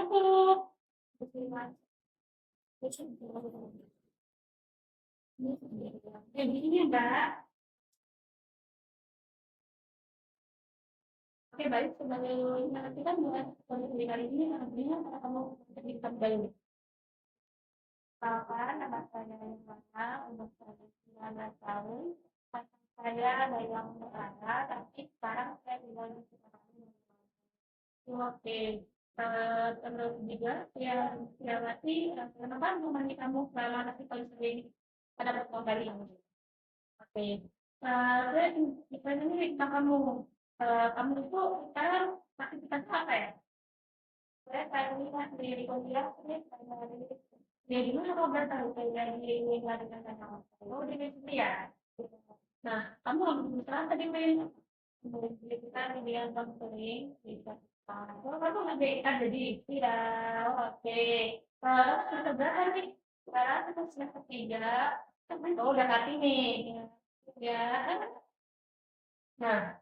masuk. Kayak gini, Mbak. Oke, baik. Sebagai nanti kan buat kondisi kali ini, artinya karena kamu cerita baik. Kapan nama saya Nirvana, umur saya 19 tahun. Pasang saya dari Lampung Utara, tapi sekarang saya tinggal di Cikarang. Oke. Terus juga ya berarti kenapa rumahnya kamu selama masih paling sering pada bertemu kali ini? Oke. Saya ingin ini tentang kamu. Kamu itu sekarang aktivitasnya apa ya? Saya sekarang ini di kuliah, saya di mana kau bertahu saya di lingkungan sana? Oh, di sini ya. Nah, kamu misalnya tadi main kita di bidang konseling, bisa. Oh, kamu ada di tidak? Oke. Terus semester berapa nih? Sekarang kita semester 3. Oh, udah hati nih. Ya. Nah,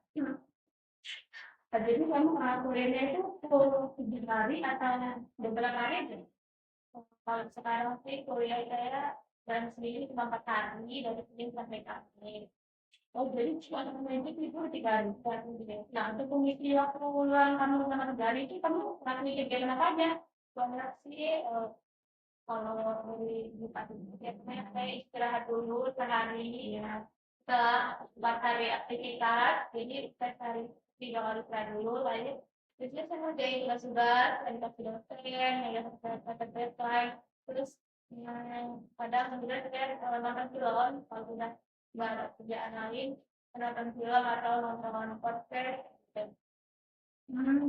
jadi kamu kuliahnya itu full 7 hari atau beberapa hari aja? Kalau sekarang sih kuliah saya dan sendiri cuma 4 hari dari Senin sampai Kamis. Oh, jadi cuma seminggu itu 3 hari. Nah, untuk mengisi waktu luang kamu sama negara itu kamu ngelakuin kegiatan apa aja? Banyak sih, kalau di pagi biasanya saya istirahat dulu sehari ya. Setelah 4 hari aktivitas, jadi saya cari 3 kali istirahat dulu, lalu biasanya saya ngerjain tugas-tugas, dikasih dosen, ya saya deadline, terus kadang kemudian saya nonton film, kalau sudah nggak ada kerjaan lain, nonton film atau nonton podcast. Gitu.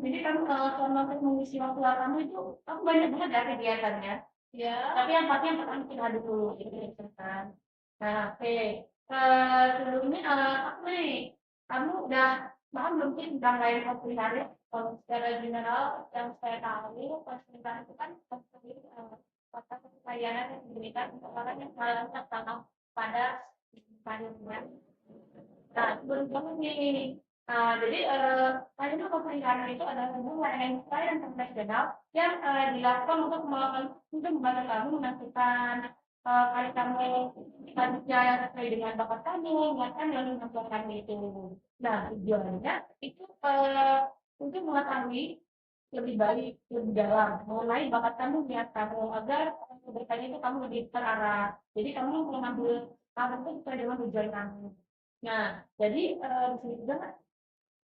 Jadi kamu kalau selama mengisi waktu luang kamu itu, kamu banyak banget ya kegiatannya. Ya. Tapi yang pasti yang pertama kita adu dulu gitu kan. Nah, oke. Sebelumnya apa nih? Kamu udah paham belum sih tentang lain hari? Kalau secara general yang saya tahu, perselingkuhan itu kan seperti kata layanan yang diberikan untuk orang yang mengalami tertanam pada karirnya. Nah, sebelum kamu nih, jadi layanan pemerintahan itu adalah sebuah layanan yang internasional yang dilakukan untuk membantu kamu menentukan karir kamu selanjutnya yang sesuai dengan bakat kamu, bahkan yang kemampuan kamu itu. Nah, tujuannya itu untuk mengetahui lebih baik, lebih dalam mengenai bakat kamu, niat kamu agar kedepannya itu kamu lebih terarah. Jadi kamu mengambil kamu itu sesuai dengan tujuan kamu. Nah, jadi di sini juga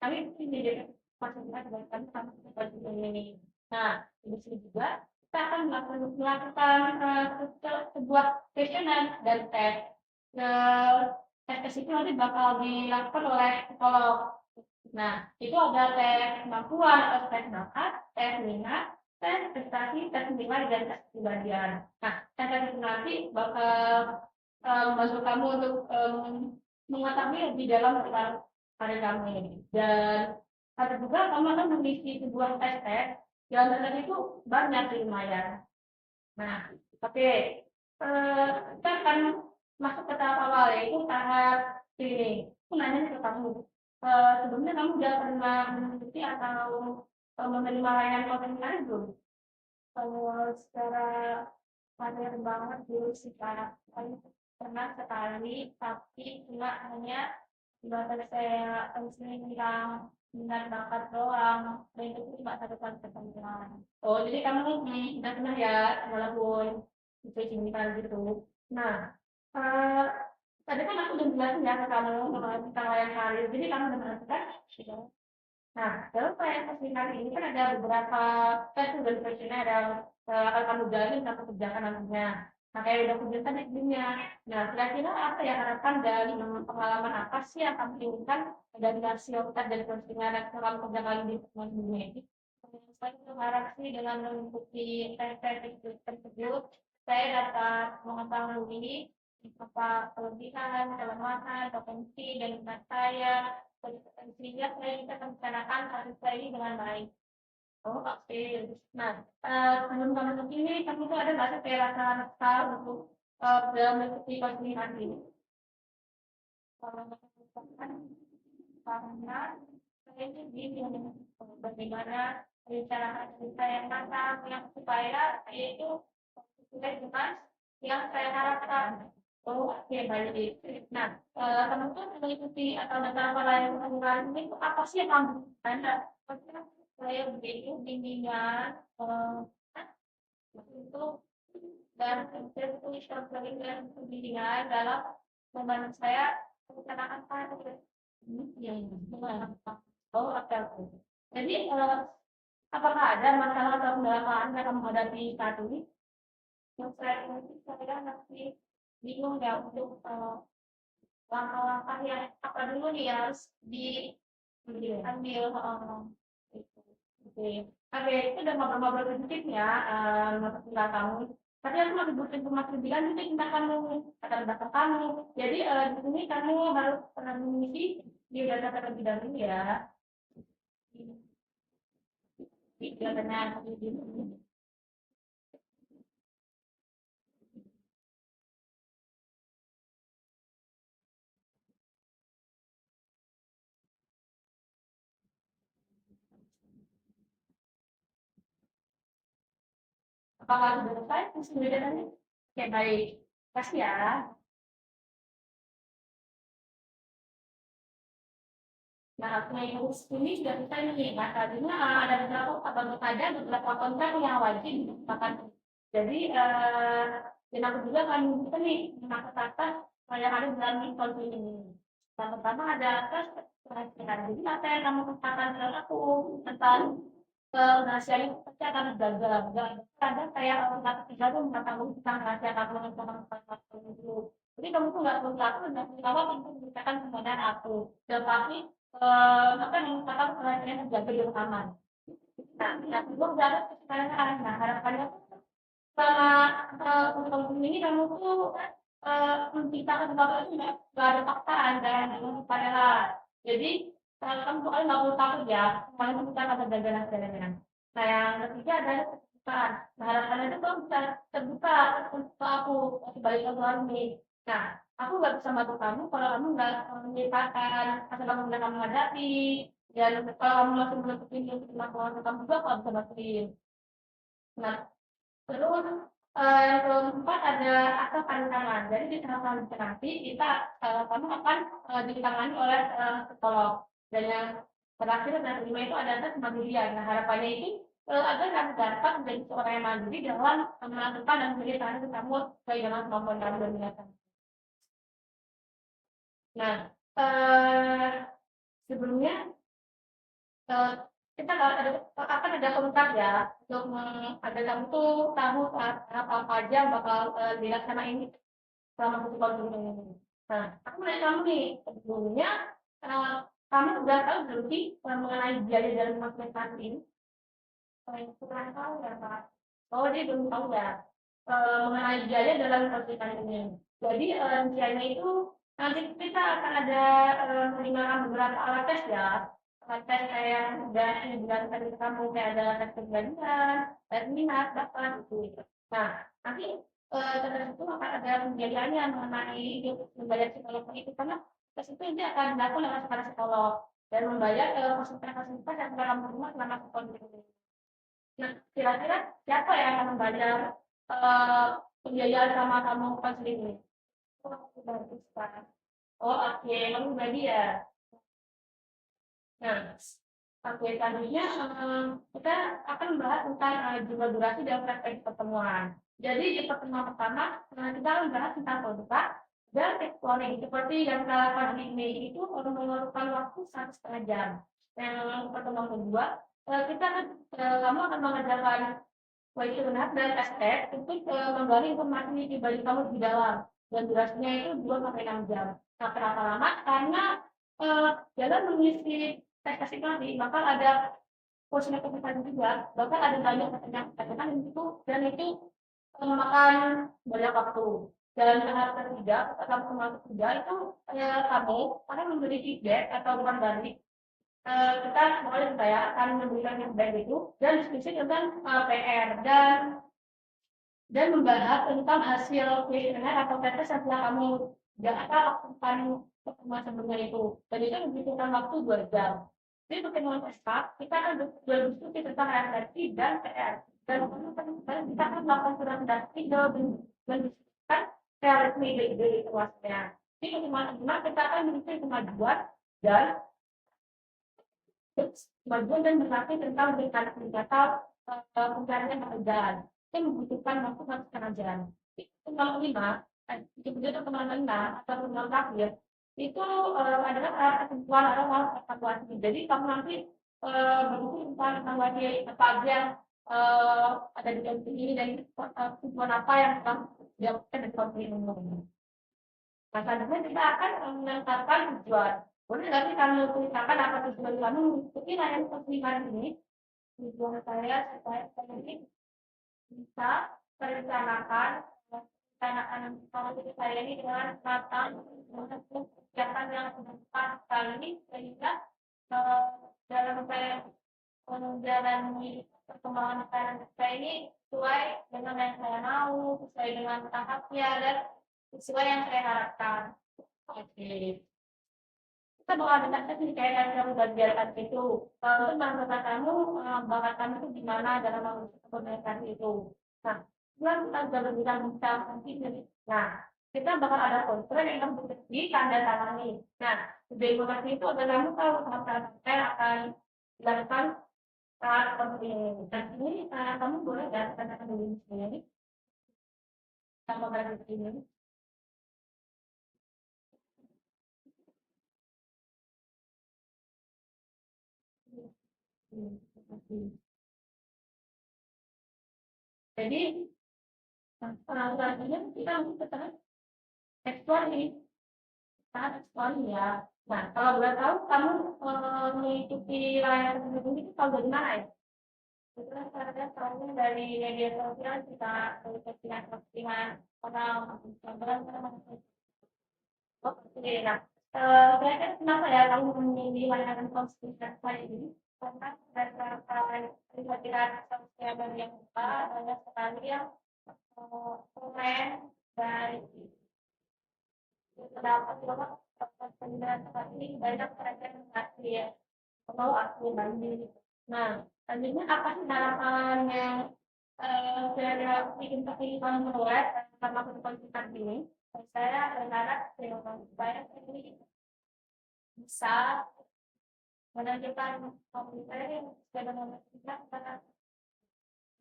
kami jadi fasilitas dari kami sama seperti ini. Nah, di sini juga kita akan melakukan sebuah questionnaire dan tes. Tes itu nanti bakal dilakukan oleh psikolog. Nah, itu ada tes kemampuan atau tes bakat, tes minat, tes prestasi, tes nilai, dan tes kepribadian. Nah, tes itu nanti bakal membantu kamu untuk mengetahui lebih dalam tentang karir kamu ini. Dan ada juga kamu akan mengisi sebuah tes yang tes itu banyak sih lumayan. Nah, oke. Kita akan masuk ke tahap awal yaitu tahap screening. Aku nanya ke kamu, sebelumnya kamu udah pernah mengikuti atau menerima layanan konseling belum? Kalau secara karir banget dulu sih Kak, saya pernah sekali, tapi cuma hanya sebatas saya konseling tentang minat bakat doang, dan itu cuma 1 kali pertemuan. Oh, jadi kamu udah pernah ya walaupun itu cinta gitu. Nah, eh, tadi kan aku udah jelasin ya ke kamu tentang layanan karir, jadi kamu udah menentukan. Nah, dalam perayaan seminar ini kan ada beberapa tes dan questionnya ada akan kamu jalani dan kamu kerjakan nantinya. Nah, kayak udah kerjakan sebelumnya. Nah, kira-kira apa ya harapan dan pengalaman apa sih yang kamu inginkan dari hasil tes dan questionnya yang kamu kerjakan di dunia ini? Saya berharap sih dengan mengikuti tes-tes tersebut, saya dapat mengetahui apa kelebihan, kelemahan, potensi, dan minat saya, sehingga saya bisa merencanakan karir saya ini dengan baik. Oh, oke. Nah, sebelum kamu ke sini, kamu tuh ada nggak sih kayak rasa resah untuk dalam mengikuti konseling ini? Kalau misalkan karena saya ini bingung bagaimana rencanakan cerita yang matang yang supaya saya itu sesuai dengan yang saya harapkan. Oh, oke, baik. Nah, kamu tuh mengikuti atau dalam lain ini itu apa sih yang kamu ada? Maksudnya saya begitu bimbingan itu dan saya itu struggling dengan bimbingan dalam membantu saya merencanakan karir. Iya, iya. Oh, oke, oke. Jadi, apakah ada masalah atau kendala yang kamu hadapi saat ini? Yang saya ini saya masih bingung ya untuk langkah-langkah yang apa dulu nih yang harus diambil. Gitu. Oke. Oke, itu udah ngobrol-ngobrol sedikit ya, masa tinggal kamu. Tapi aku masih butuh informasi lebih lanjut nih tentang kamu, latar belakang kamu. Jadi di sini kamu harus pernah mengisi biodata terlebih dahulu ya. Biodata apakah sudah selesai? Masih biodata? Oke, baik. Kasih ya. Nah, Playbook ini sudah bisa nih. Nah, tadinya ada beberapa konten yang wajib digunakan. Jadi, dan aku juga akan bisa nih mencatat yang ada dalam konten ini. Yang pertama ada tes perhatian. Jadi apa yang kamu katakan ke aku tentang rahasia itu pasti akan gagal. Dan ada kayak kata tiga tuh mengatakan tentang rahasia kamu yang kamu itu. Jadi kamu tuh nggak perlu takut dan pertama untuk menceritakan kebenaran aku. Dan pasti apa yang mengatakan perhatian terjaga di aman. Nah, yang kedua udah ada kesetaraan. Nah, harapannya tuh sama untuk ini kamu tuh menciptakan sesuatu itu nggak ada paksaan dan pada lah. Jadi kamu tuh nggak perlu takut ya, kamu kita akan terjaga hasilnya. Nah, yang ketiga adalah keterbukaan. Nah, harapannya itu kamu bisa terbuka untuk aku sebagai orang ini. Nah, aku nggak bisa bantu kamu kalau kamu nggak menceritakan masalah yang kamu hadapi. Dan kalau kamu masih menutupin untuk masalah kamu juga, aku nggak bisa bantuin. Nah, terus yang keempat ada asal tantangan. Jadi di tahap selanjutnya nanti kita kamu akan ditangani oleh psikolog. Dan yang terakhir dan kelima itu ada tes kemandirian. Nah, harapannya itu agar kamu dapat menjadi seorang yang mandiri dalam melakukan dan menjadi tangan kamu sesuai dengan kemampuan kamu dan minat. Nah, eh, sebelumnya eh, kita akan ada komentar ya untuk agar kamu tuh tahu apa apa aja yang bakal dilaksanain selama festival ini. Nah, aku mau nanya kamu nih, sebelumnya eh, kamu udah tahu belum sih mengenai biaya dalam investasi ini? Kurang tahu ya Pak. Oh, dia belum tahu ya mengenai biaya dalam investasi ini. Jadi biayanya itu nanti kita akan ada menggunakan beberapa alat tes ya. Alat tes kayak yang udah dijelaskan ke kamu kayak ada tes keberanian, tes minat, bahkan gitu. Nah, nanti tes itu akan ada pembiayaannya mengenai membayar psikolog itu karena tes itu nanti akan dilakukan oleh para psikolog dan membayar fasilitas-fasilitas yang telah kamu terima selama sekolah ini. Nah, kira-kira siapa yang akan membayar eh, pembiayaan sama kamu pas ini? Oh, bagus Pak. Oh, oke, kamu berani ya. Nah, oke, selanjutnya kita akan membahas tentang jumlah durasi dan frekuensi pertemuan. Jadi di pertemuan pertama kita akan membahas tentang produk dan exploring seperti yang kita lakukan di Mei itu memerlukan waktu 1,5 jam. Yang pertemuan kedua kita akan kamu akan mengerjakan questionnaire dan tes untuk menggali informasi di balik kamu di dalam dan durasinya itu 2 sampai 6 jam. Nah, kenapa lama? Karena dalam mengisi tes itu nanti bakal ada porsinya kesempatan juga, bahkan ada banyak pertanyaan itu dan itu memakan banyak waktu. Dan tahap ketiga, ketiga itu kamu akan memberi feedback atau bukan balik kita boleh saya akan memberikan feedback itu dan diskusi tentang PR dan membahas tentang hasil kuesioner atau tes yang telah kamu lakukan pertemuan sebelumnya itu. Dan itu membutuhkan waktu 2 jam. Jadi bagaimana kita kan berdiskusi tentang RRI dan PR. Dan kita kan melakukan surat redaksi mendiskusikan realisme ide-ide luasnya. Jadi bagaimana kita akan mencari kemajuan dan berlatih tentang berikan senjata pencarian pekerjaan. Itu membutuhkan waktu 1,5 jam. Tanggal 5, kemudian tanggal 6 atau tanggal terakhir itu adalah ketentuan atau evaluasi. Jadi kamu nanti begitu tentang evaluasi apa aja yang ada di dalam ini dan ketentuan apa yang kamu dilakukan dari komisi umum. Nah, selanjutnya kita akan menetapkan tujuan. Boleh nggak sih kamu tuliskan apa tujuan kamu mengikuti layanan kesehatan ini? Tujuan saya supaya saya ini bisa merencanakan kalau saya ini dengan matang untuk kegiatan yang tepat sekali sehingga dalam saya menjalani perkembangan makanan saya ini sesuai dengan yang saya mau, sesuai dengan tahapnya dan sesuai yang saya harapkan. Oke. Kita bakal dengar sih kayak yang kamu belajar itu. Kalau itu menurut kamu bakat kamu itu gimana dalam komunikasi itu. Nah, kita sudah berbicara tentang nanti. Nah, kita bakal ada kontrak yang kamu di tanda tangani. Nah, di kontrak itu ada kamu tahu saya akan dilakukan saat seperti ini. Dan ini kamu boleh nggak tanda dulu sendiri sama kontrak ini. Jadi, selanjutnya kita harus ekspor nih, saat ekspor ya. Nah, kalau boleh tahu kamu mengikuti layanan ini kalau dari mana ya? Itu saya tahu dari media sosial kita postingan-postingan orang oke. Nah, kira-kira kenapa ya kamu memilih layanan postingan saya ini? Karena berdasarkan lihat sosial media kita banyak sekali yang komen dari terdapat juga penjelasan seperti ini banyak mereka yang asli ya atau asli banding. Nah, selanjutnya apa sih harapan yang saya bikin kamu menulis sama konsultan ini? Saya berharap supaya ini bisa menunjukkan komputer yang sudah menunjukkan karena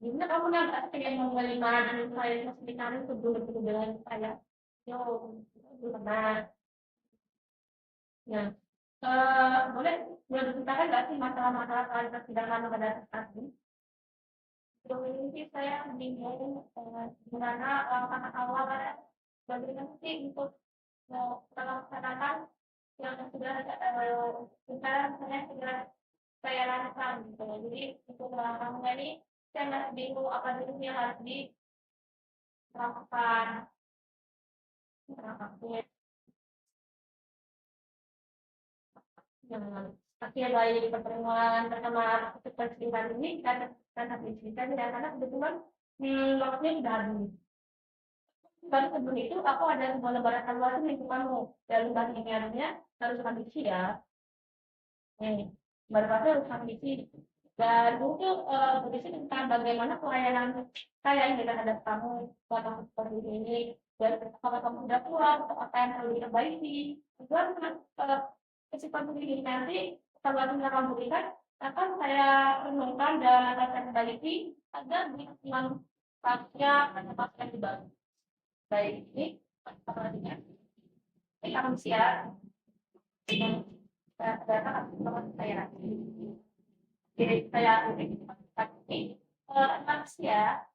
gimana kamu nggak pengen menggali maju saya mesti kamu sebelum dengan saya yo pernah. Nah, boleh boleh diceritakan nggak sih masalah-masalah soal persidangan pada saat ini? Sejauh ini sih saya bingung gimana langkah awal bagaimana sih untuk kita laksanakan yang sudah sekarang saya sudah saya lakukan gitu. Jadi untuk melangkahnya ini saya masih bingung apa dulu yang harus dilakukan. Nah, tapi baik pertemuan pertama seperti hari ini karena kita tidak karena kebetulan waktunya sudah habis. Baru sebelum itu aku ada sebuah lembaran evaluasi minggu kamu dan lembaran ini artinya harus ambisi ya. Nih, baru harus ambisi dan itu berisi tentang bagaimana pelayanan saya ini terhadap kamu pada seperti ini dan kalau kamu sudah pulang apa yang perlu diperbaiki itu harus kesempatan ini nanti setelah kamu berikan akan saya renungkan dan akan saya perbaiki agar dengan pasnya ada pas yang dibangun baik ini apa namanya ini akan siap dengan data saya nanti jadi saya ini akan siap